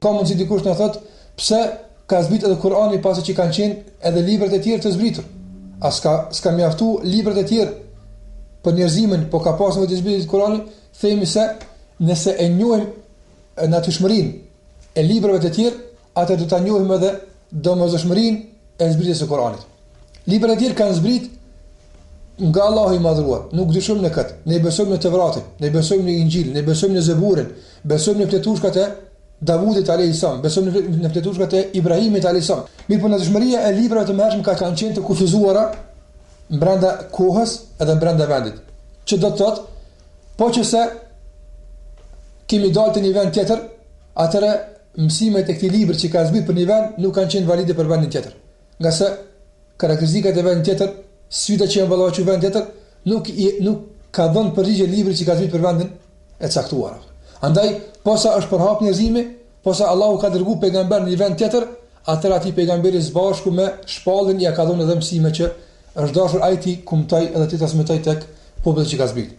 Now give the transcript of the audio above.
ka mundsi dikush na thot pse ka zbrit edhe Kurani pasi që kanë qenë edhe librat e tjerë të zbritur. S'ka mjaftu librat e tjerë për njerëzimin, po ka pasur vetë zbritjet e Kuranit, themi se nëse e njohim natyrshmërinë e librave të tjerë, atë do ta njohim edhe domosdoshmërinë e zbritjes së Kuranit. Librat e tjerë kanë zbrit nga Allahu i madhruar, nuk dyshojmë në këtë. Ne besojmë në Tevratin, ne besojmë në Injilin, ne besojmë në Zeburin, besojmë në fletushkat e Davudit alayhis salam, besojmë në fletushkat e Ibrahimit alayhis salam. Mirë, natyrshmëria e librave të mëhershëm kanë qenë të kufizuara brenda kohës edhe brenda vendit. Që do të thotë, po që se kemi dalë të një vend tjetër, atëre mësimet e këtij libri që ka zbritur për një vend nuk kanë qenë valide për vendin tjetër. Nga se karakteristikat e vendit tjetër, sfida që janë vëllai vend tjetër, nuk ka dhënë përgjigje librit që ka zbritur për vendin e caktuar. Andaj, posa është përhap njerëzimi, posa Allahu ka dërguar pejgamber në një vend tjetër, atëra aty pejgamberi së bashku me shpallën ja ka dhënë edhe mësime që është dashur ai ti kumtoj edhe ti transmetoj tek populli që ka zbritur.